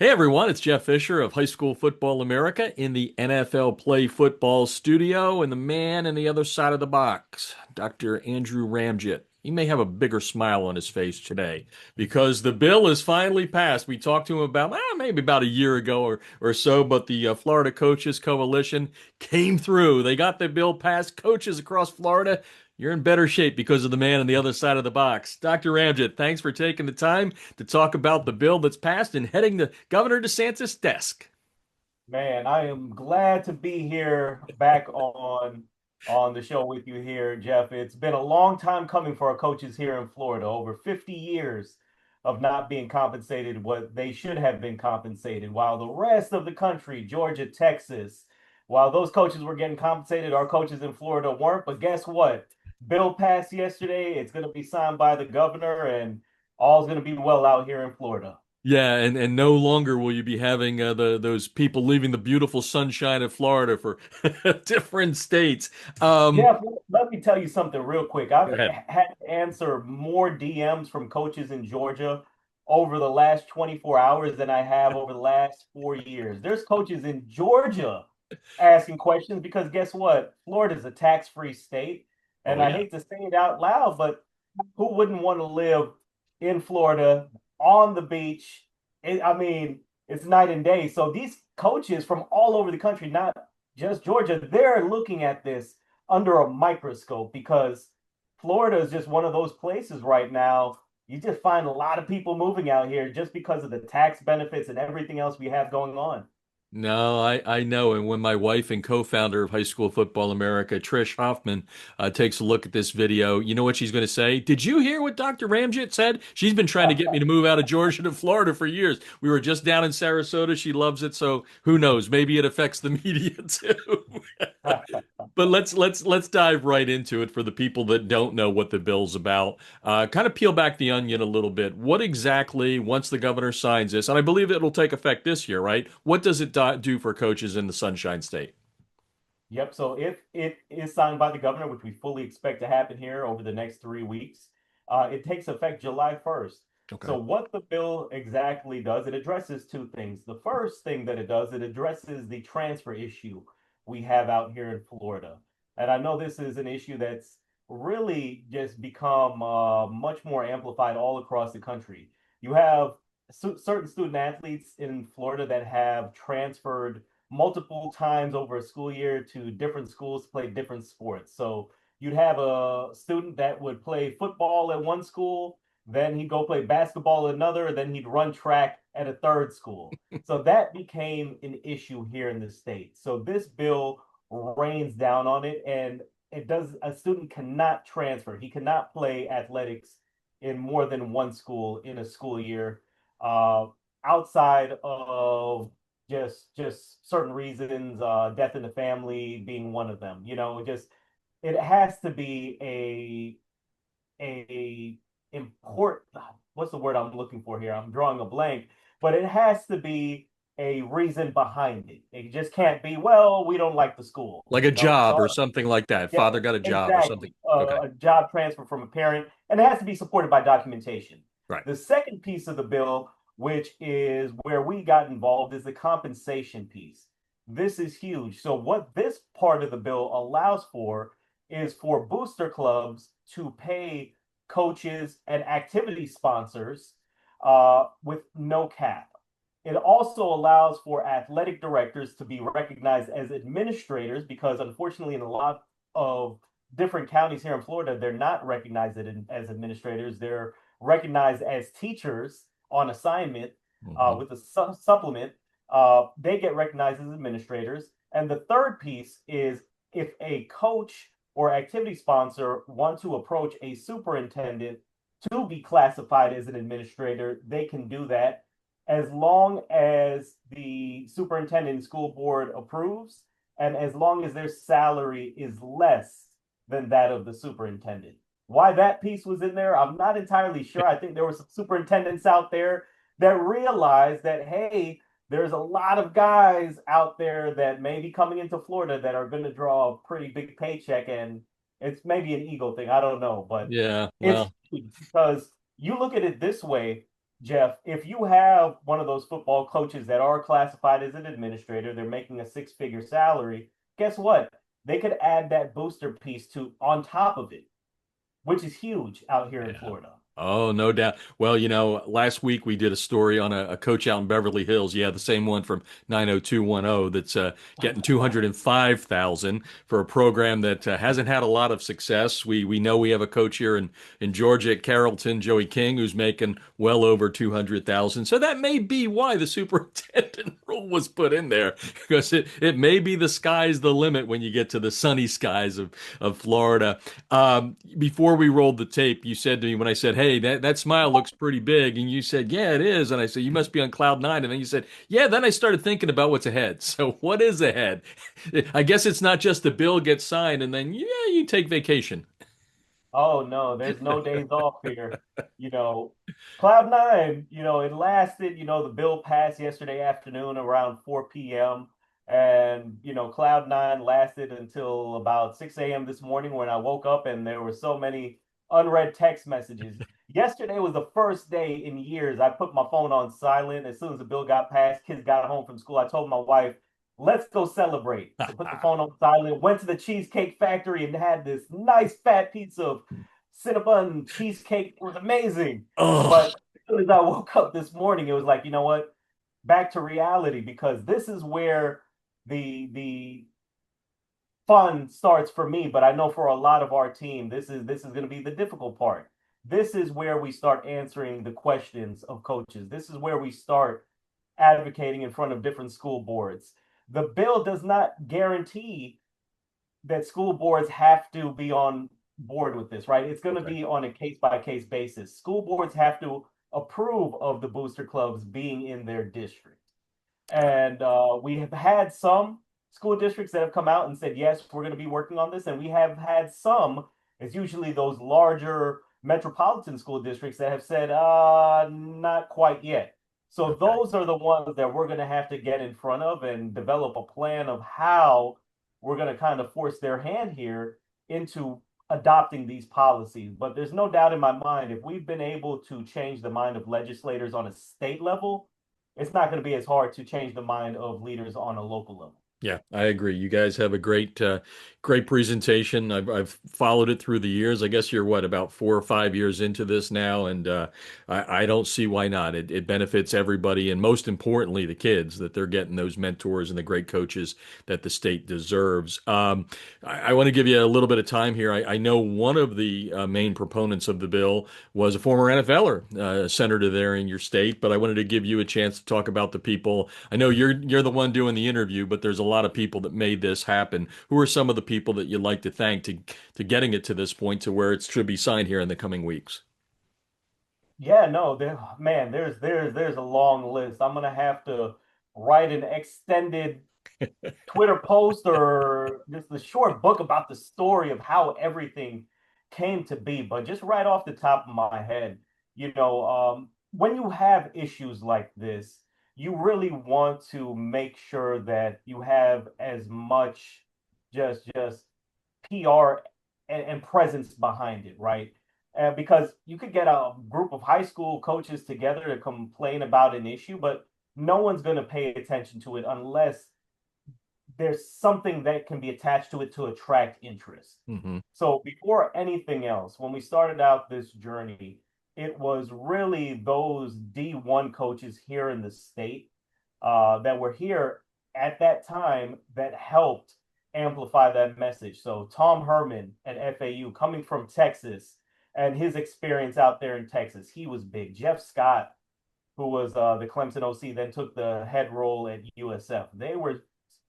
Hey everyone, it's Jeff Fisher of High School Football America in the NFL Play Football studio, and the man on the other side of the box, Dr. Andrew Ramjit. He may have a bigger smile on his face today because the bill is finally passed. We talked to him about maybe about a year ago or so, but the Florida Coaches Coalition came through. They got the bill passed. Coaches across Florida, you're in better shape because of the man on the other side of the box. Dr. Ramjit, thanks for taking the time to talk about the bill that's passed and heading to Governor DeSantis' desk. Man, I am glad to be here back on the show with you here, Jeff. It's been a long time coming for our coaches here in Florida. Over 50 years of not being compensated what they should have been compensated, while the rest of the country, Georgia, Texas, while those coaches were getting compensated, our coaches in Florida weren't. But guess what? Bill passed yesterday. It's going to be signed by the governor, and all's going to be well out here in Florida. Yeah, and no longer will you be having those people leaving the beautiful sunshine of Florida for different states. Um, Jeff, let me tell you something real quick. Go I've ahead. had to answer more DMs from coaches in Georgia over the last 24 hours than I have over the last 4 years. There's coaches in Georgia asking questions because guess what? Florida is a tax-free state. Oh And I yeah. hate to say it out loud, but who wouldn't want to live in Florida on the beach? I mean, it's night and day. So these coaches from all over the country, not just Georgia, they're looking at this under a microscope because Florida is just one of those places right now. You just find a lot of people moving out here just because of the tax benefits and everything else we have going on. No, I know. And when my wife and co-founder of High School Football America, Trish Hoffman, takes a look at this video, you know what she's going to say? Did you hear what Dr. Ramjit said? She's been trying to get me to move out of Georgia to Florida for years. We were just down in Sarasota. She loves it, so who knows? Maybe it affects the media too. But let's dive right into it for the people that don't know what the bill's about. Kind of peel back the onion a little bit. What exactly, once the governor signs this, and I believe it'll take effect this year, right? What does it do for coaches in the Sunshine State? Yep. So if it is signed by the governor, which we fully expect to happen here over the next 3 weeks, it takes effect July 1st. Okay. So what the bill exactly does, it addresses two things. The first thing that it does, it addresses the transfer issue we have out here in Florida. And I know this is an issue that's really just become much more amplified all across the country. You have certain student athletes in Florida that have transferred multiple times over a school year to different schools to play different sports. So you'd have a student that would play football at one school, then he'd go play basketball at another, then he'd run track at a third school. So that became an issue here in the state. So this bill rains down on it, and it does. A student cannot transfer. He cannot play athletics in more than one school in a school year, uh, outside of just certain reasons, death in the family being one of them. Just it has to be a important, what's the word I'm looking for here? I'm drawing a blank, but it has to be a reason behind it. It just can't be, well, we don't like the school. Like a job or So something like that. yeah, Father got a job or something. exactly. Okay. A job transfer from a parent, and it has to be supported by documentation. Right. The second piece of the bill, which is where we got involved, is the compensation piece. This is huge. So, what this part of the bill allows for is for booster clubs to pay coaches and activity sponsors with no cap. It also allows for athletic directors to be recognized as administrators because, unfortunately, in a lot of different counties here in Florida, they're not recognized as administrators. They're recognized as teachers on assignment Mhm. with a supplement. They get recognized as administrators. And the third piece is if a coach or activity sponsor want to approach a superintendent to be classified as an administrator, they can do that as long as the superintendent and school board approves and as long as their salary is less than that of the superintendent. Why that piece was in there, I'm not entirely sure. I think there were some superintendents out there that realized that, hey, there's a lot of guys out there that may be coming into Florida that are going to draw a pretty big paycheck, and it's maybe an ego thing. I don't know, but Yeah. it's Well, because you look at it this way. Jeff, if you have one of those football coaches that are classified as an administrator, they're making a six-figure salary, guess what? They could add that booster piece to on top of it, which is huge out here in Yeah. Florida. Oh, no doubt. Well, last week we did a story on a coach out in Beverly Hills. Yeah, the same one from 90210 that's getting 205,000 for a program that hasn't had a lot of success. We know we have a coach here in Georgia at Carrollton, Joey King, who's making well over 200,000. So that may be why the superintendent rule was put in there because it may be the sky's the limit when you get to the sunny skies of Florida. Before we rolled the tape, you said to me when I said, "Hey, that smile looks pretty big," and you said, "Yeah, it is." And I said, "You must be on cloud nine." And then you said, "Yeah." Then I started thinking about what's ahead. So what is ahead? I guess it's not just the bill gets signed and then you take vacation. Oh no, there's no days off here. You know, Cloud Nine, it lasted, the bill passed yesterday afternoon around 4 p.m. And, Cloud Nine lasted until about 6 a.m. this morning when I woke up and there were so many unread text messages. Yesterday was the first day in years I put my phone on silent. As soon as the bill got passed, kids got home from school. I told my wife, let's go celebrate. So put the phone on silent, went to the Cheesecake Factory and had this nice fat piece of Cinnabon cheesecake. It was amazing. Oh, But as soon as I woke up this morning, it was like, you know what? Back to reality because this is where the fun starts for me, but I know for a lot of our team, this is going to be the difficult part. This is where we start answering the questions of coaches. This is where we start advocating in front of different school boards. The bill does not guarantee that school boards have to be on board with this, right? It's going to okay. be on a case by case basis. School boards have to approve of the booster clubs being in their district. And we have had some school districts that have come out and said, yes, we're going to be working on this. And we have had some, it's usually those larger metropolitan school districts that have said, not quite yet. So Okay. those are the ones that we're going to have to get in front of and develop a plan of how we're going to kind of force their hand here into adopting these policies. But there's no doubt in my mind, if we've been able to change the mind of legislators on a state level, it's not going to be as hard to change the mind of leaders on a local level. Yeah, I agree. You guys have a great presentation. I've followed it through the years. I guess you're what, about 4 or 5 years into this now, and I don't see why not. It benefits everybody, and most importantly, the kids that they're getting those mentors and the great coaches that the state deserves. I want to give you a little bit of time here. I know one of the main proponents of the bill was a former NFLer, senator there in your state, but I wanted to give you a chance to talk about the people. I know you're the one doing the interview, but there's a lot of people that made this happen. Who are some of the people that you'd like to thank to getting it to this point to where it should be signed here in the coming weeks? Yeah, no, man, there's a long list. I'm gonna have to write an extended Twitter post or just a short book about the story of how everything came to be. But just right off the top of my head, when you have issues like this, you really want to make sure that you have as much just PR and presence behind it, right? Because you could get a group of high school coaches together to complain about an issue, but no one's going to pay attention to it unless there's something that can be attached to it to attract interest. Hmm. So before anything else, when we started out this journey, it was really those D1 coaches here in the state that were here at that time that helped amplify that message. So Tom Herman at FAU coming from Texas and his experience out there in Texas, he was big. Jeff Scott, who was the Clemson OC, then took the head role at USF. They were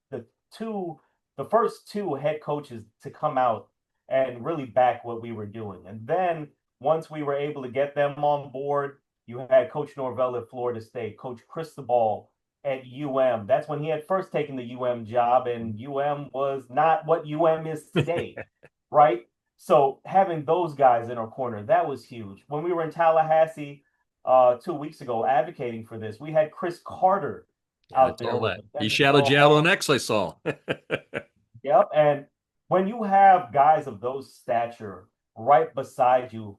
the two, the first two head coaches to come out and really back what we were doing. And then once we were able to get them on board, you had Coach Norvell at Florida State, Coach Cristobal at UM. That's when he had first taken the UM job, and UM was not what UM is today, right? So having those guys in our corner, that was huge. When we were in Tallahassee 2 weeks ago advocating for this, we had Chris Carter Yeah, I out there saw with that. us. He shadowed NFL you out on Hall. X, I saw. Yep. And when you have guys of those stature right beside you,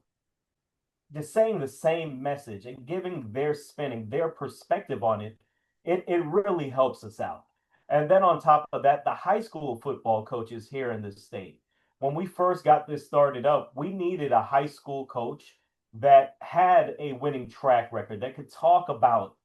just saying the same message and giving their spinning, their perspective on it, it really helps us out. And then on top of that, the high school football coaches here in the state, when we first got this started up, we needed a high school coach that had a winning track record that could talk about,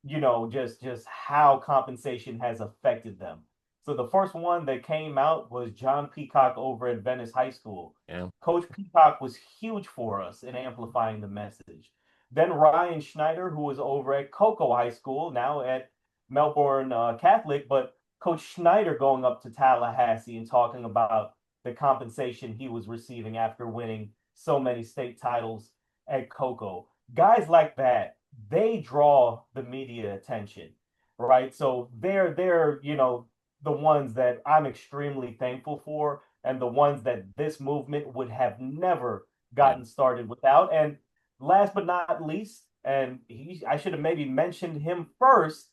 just how compensation has affected them. So the first one that came out was John Peacock over at Venice High School. Yeah. Coach Peacock was huge for us in amplifying the message. Then Ryan Schneider, who was over at Cocoa High School, now at Melbourne Catholic, but Coach Schneider going up to Tallahassee and talking about the compensation he was receiving after winning so many state titles at Cocoa. Guys like that, they draw the media attention, right? So they're the ones that I'm extremely thankful for, and the ones that this movement would have never Yeah. gotten started without. And last but not least, and I should have maybe mentioned him first,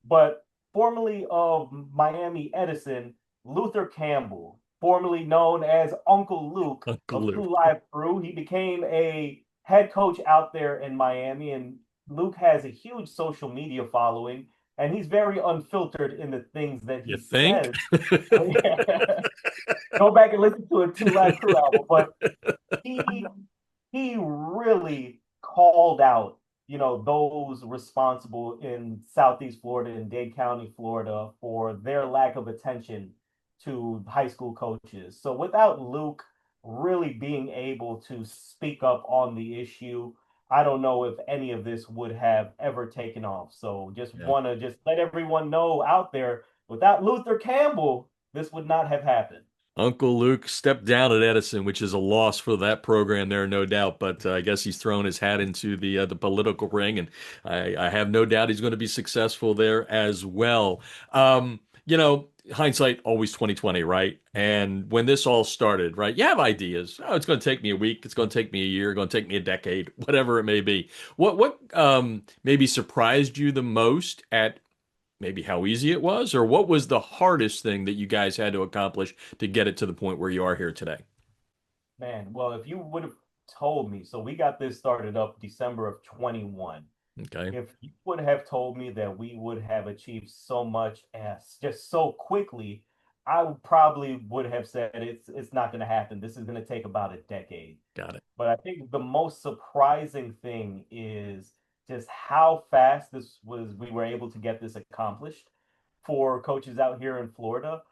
but formerly of Miami Edison, Luther Campbell, formerly known as Uncle Luke Uncle of Luke. True Live Crew. He became a head coach out there in Miami, and Luke has a huge social media following, and he's very unfiltered in the things that You he think? says. Go back and listen to a Two Live Crew album, but he he really called out, those responsible in Southeast Florida and Dade County, Florida, for their lack of attention to high school coaches. So without Luke really being able to speak up on the issue, I don't know if any of this would have ever taken off. So just Yeah. want to just let everyone know out there, without Luther Campbell, this would not have happened. Uncle Luke stepped down at Edison, which is a loss for that program there, no doubt. But I guess he's thrown his hat into the political ring, and I have no doubt he's going to be successful there as well. Hindsight always 2020, right? And when this all started, right, you have ideas. Oh, it's going to take me a week. It's going to take me a year. It's going to take me a decade, whatever it may be. What maybe surprised you the most at maybe how easy it was, or what was the hardest thing that you guys had to accomplish to get it to the point where you are here today? Man, well, if you would have told me, so we got this started up December of 21. Okay, If you would have told me that we would have achieved so much as just so quickly, I would probably would have said it's not going to happen. This is going to take about a decade. got it. But I think the most surprising thing is just how fast we were able to get this accomplished for coaches out here in Florida.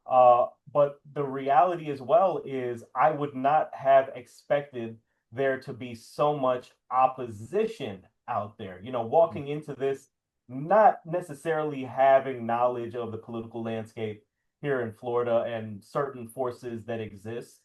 But the reality as well is I would not have expected there to be so much opposition out there. Walking into this, not necessarily having knowledge of the political landscape here in Florida and certain forces that exist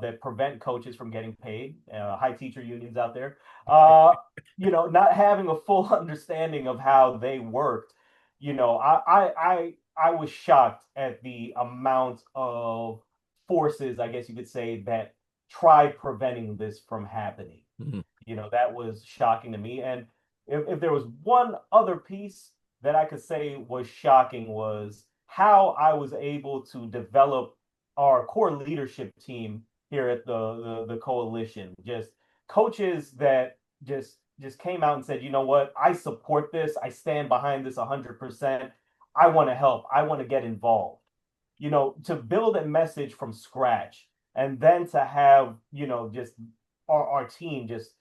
that prevent coaches from getting paid, high teacher unions out there, not having a full understanding of how they worked. I was shocked at the amount of forces, I guess you could say, that tried preventing this from happening. Mhm. That was shocking to me. And if there was one other piece that I could say was shocking, was how I was able to develop our core leadership team here at the coalition. Just coaches that just came out and said, you know what, I support this. I stand behind this 100%. I want to help. I want to get involved. To build a message from scratch, and then to have, just our team just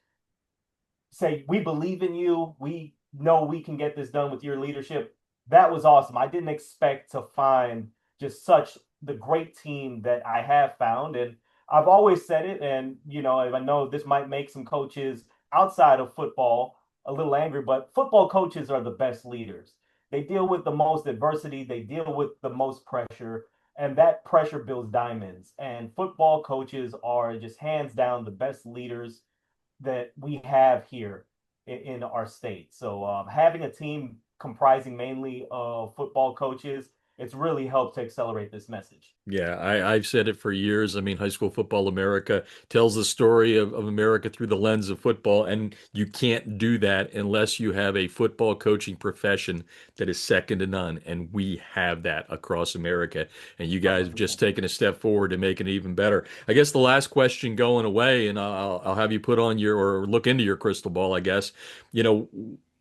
say, we believe in you. We know we can get this done with your leadership. That was awesome. I didn't expect to find just such the great team that I have found. And I've always said it. And, I know this might make some coaches outside of football a little angry, but football coaches are the best leaders. They deal with the most adversity, they deal with the most pressure, and that pressure builds diamonds. And football coaches are just hands down the best leaders that we have here in our state. So having a team comprising mainly of football coaches it's really helped to accelerate this message. Yeah, I've said it for years. I mean, High School Football America tells the story of America through the lens of football, and you can't do that unless you have a football coaching profession that is second to none. And we have that across America. And you guys have just 100%. taken a step forward to make it even better. I guess the last question going away, and I'll have you put on your or look into your crystal ball, I guess. You know,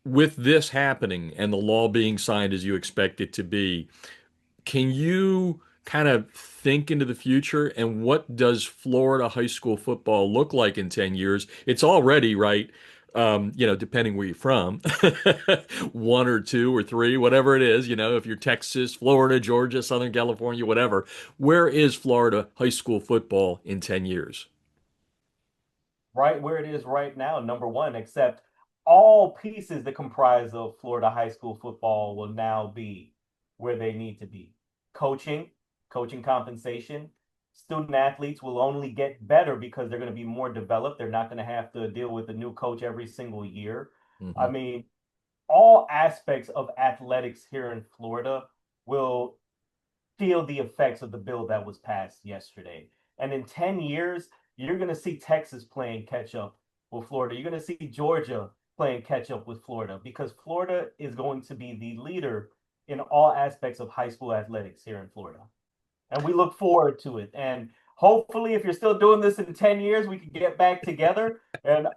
with this happening and the law being signed as you expect it to be. Can you kind of think into the future and what does Florida high school football look like in 10 years? It's already right, depending where you're from, one or two or three, whatever it is, if you're Texas, Florida, Georgia, Southern California, whatever. Where is Florida high school football in 10 years? Right where it is right now, number one, except all pieces that comprise of Florida high school football will now be where they need to be. Coaching, coaching compensation. Student athletes will only get better because they're going to be more developed. They're not going to have to deal with a new coach every single year. I Hmm. mean, all aspects of athletics here in Florida will feel the effects of the bill that was passed yesterday. And in 10 years, you're going to see Texas playing catch up with Florida. You're going to see Georgia playing catch up with Florida because Florida is going to be the leader in all aspects of high school athletics here in Florida. And we look forward to it. And hopefully, if you're still doing this in 10 years, we can get back together and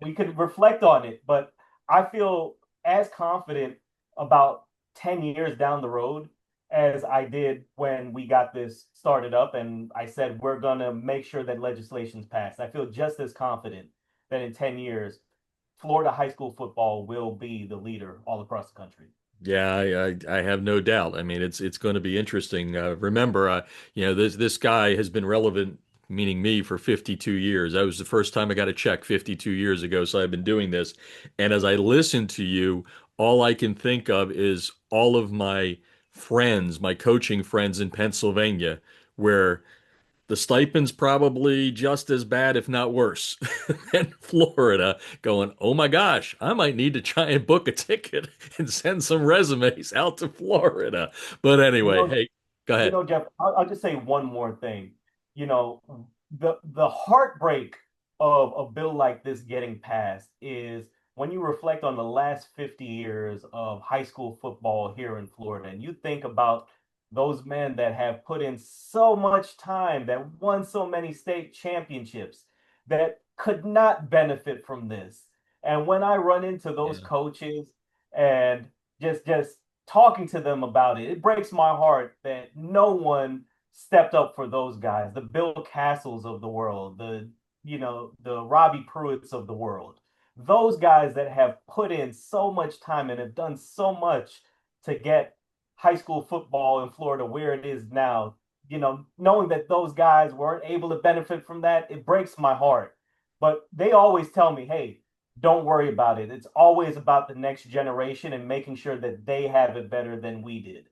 we can reflect on it. But I feel as confident about 10 years down the road as I did when we got this started up. And I said, we're going to make sure that legislation's passed. I feel just as confident that in 10 years, Florida high school football will be the leader all across the country. Yeah, I have no doubt. I mean, it's going to be interesting. Remember, this guy has been relevant, meaning me, for 52 years. That was the first time I got a check 52 years ago. So I've been doing this, and as I listen to you, all I can think of is all of my friends, my coaching friends in Pennsylvania, where the stipend's probably just as bad, if not worse, than Florida, going, oh my gosh, I might need to try and book a ticket and send some resumes out to Florida. But You anyway, know, hey, go ahead. Jeff, I'll just say one more thing. You know, the heartbreak of a bill like this getting passed is when you reflect on the last 50 years of high school football here in Florida, and you think about those men that have put in so much time, that won so many state championships, that could not benefit from this. And when I run into those Yeah. coaches and just talking to them about it, it breaks my heart that no one stepped up for those guys, the Bill Castles of the world, the Robbie Pruitts of the world, those guys that have put in so much time and have done so much to get high school football in Florida where it is now. Knowing that those guys weren't able to benefit from that, it breaks my heart. But they always tell me, hey, don't worry about it. It's always about the next generation and making sure that they have it better than we did.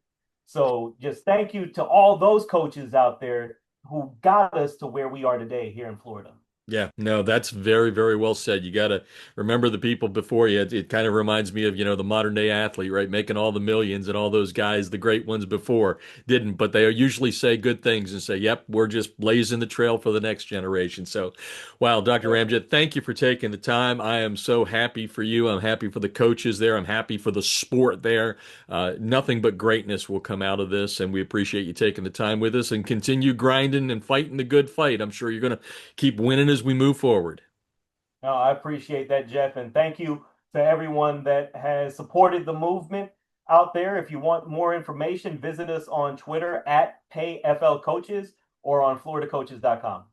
So just thank you to all those coaches out there who got us to where we are today here in Florida. Yeah, no, that's very, very well said. You got to remember the people before you. It kind of reminds me of, the modern day athlete, right? Making all the millions and all those guys, the great ones before didn't, but they usually say good things and say, yep, we're just blazing the trail for the next generation. So, wow, Dr. Ramjit, thank you for taking the time. I am so happy for you. I'm happy for the coaches there. I'm happy for the sport there. Nothing but greatness will come out of this, and we appreciate you taking the time with us and continue grinding and fighting the good fight. I'm sure you're going to keep winning as we move forward. No, I appreciate that, Jeff. And thank you to everyone that has supported the movement out there. If you want more information, visit us on Twitter at PayFLCoaches or on FloridaCoaches.com.